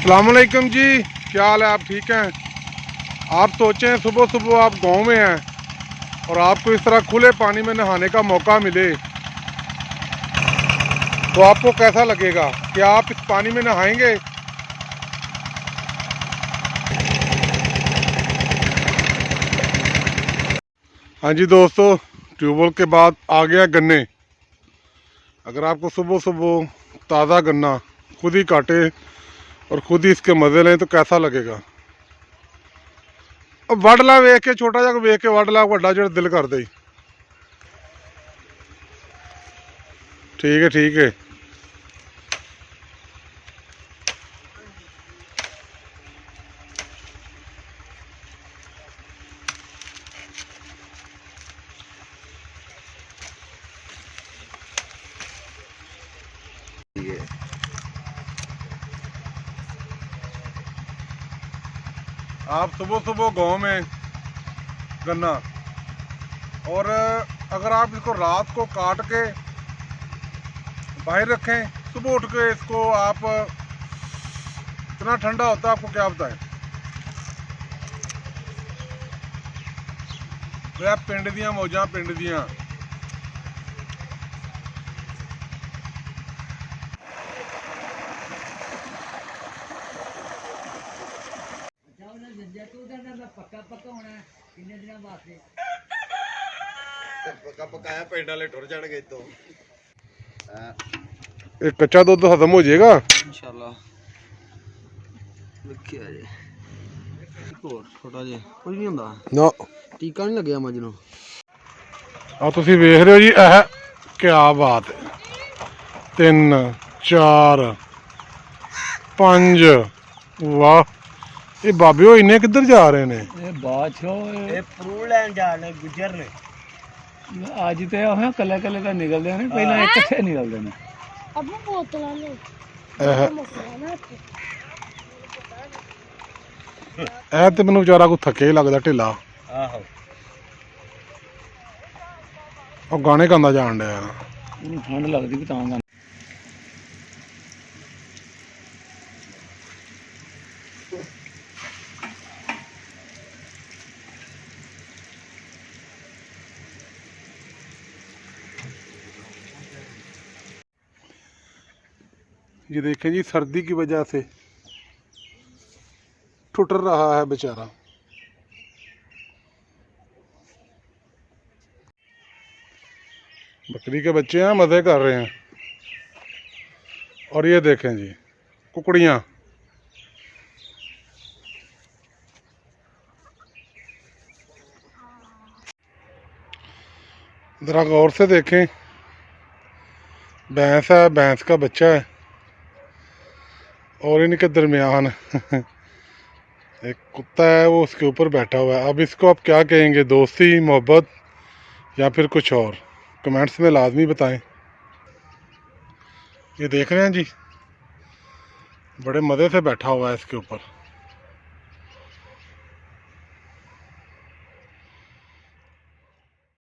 अस्सलाम वालेकुम जी, क्या हाल है? आप ठीक हैं? आप सोचें सुबह सुबह आप गांव में हैं और आपको इस तरह खुले पानी में नहाने का मौका मिले तो आपको कैसा लगेगा? क्या आप इस पानी में नहाएंगे? हाँ जी दोस्तों, ट्यूबवेल के बाद आ गया गन्ने। अगर आपको सुबह सुबह ताज़ा गन्ना खुद ही काटे और खुद ही इसके मज़े लें तो कैसा लगेगा? अब वड़ ला वेख के, छोटा जा वेख के वड़ ला, वड्डा जो दिल कर दे। ठीक है ठीक है। आप सुबह सुबह गांव में गन्ना, और अगर आप इसको रात को काट के बाहर रखें, सुबह उठ के इसको आप, इतना ठंडा होता है आपको क्या बताएं। वह पिंड दियां मौजां, पिंड दियां। पक्का पकाया पिंड वाले टुर जाणगे इत्थों। एक कच्चा दूध खत्म हो जाएगा इंशाल्लाह। देखिए जी, एक और छोटा जी कुछ नहीं हुंदा ना, टीका नहीं लग्या मज नूं। आ तुसीं वेख रहे हो जी, क्या बात है। 3 4 5, वाह। ये बाबे हो इन्ने किधर जा रहे ने? ये फ्रूट लैन जा रहे गुजर ने। ਅੱਜ ਤੇ ਉਹ ਕੱਲੇ ਕੱਲੇ ਤਾਂ ਨਿਕਲਦੇ ਨੇ, ਪਹਿਲਾਂ ਇਕੱਠੇ ਨਿਕਲਦੇ ਨੇ। ਅਬੂ ਬੋਤਲਾਂ ਨੇ ਇਹ ਤੇ ਮੈਨੂੰ ਵਿਚਾਰਾ ਕੋਈ ਥੱਕੇ ਲੱਗਦਾ, ਢਿੱਲਾ। ਆਹੋ, ਉਹ ਗਾਣੇ ਗਾਉਂਦਾ ਜਾਣ ਡਿਆ। ਉਹਨੂੰ ਠੰਡ ਲੱਗਦੀ ਵੀ ਤਾਂ ਗਾ। ये देखें जी, सर्दी की वजह से ठुटर रहा है बेचारा। बकरी के बच्चे हैं, मज़े कर रहे हैं। और ये देखें जी, कुकड़ियाँ। ज़रा गौर से देखें, भैंस है, भैंस का बच्चा है और इनके दरमियान एक कुत्ता है, वो उसके ऊपर बैठा हुआ है। अब इसको आप क्या कहेंगे, दोस्ती, मोहब्बत या फिर कुछ और? कमेंट्स में लाजमी बताएं। ये देख रहे हैं जी, बड़े मज़े से बैठा हुआ है इसके ऊपर।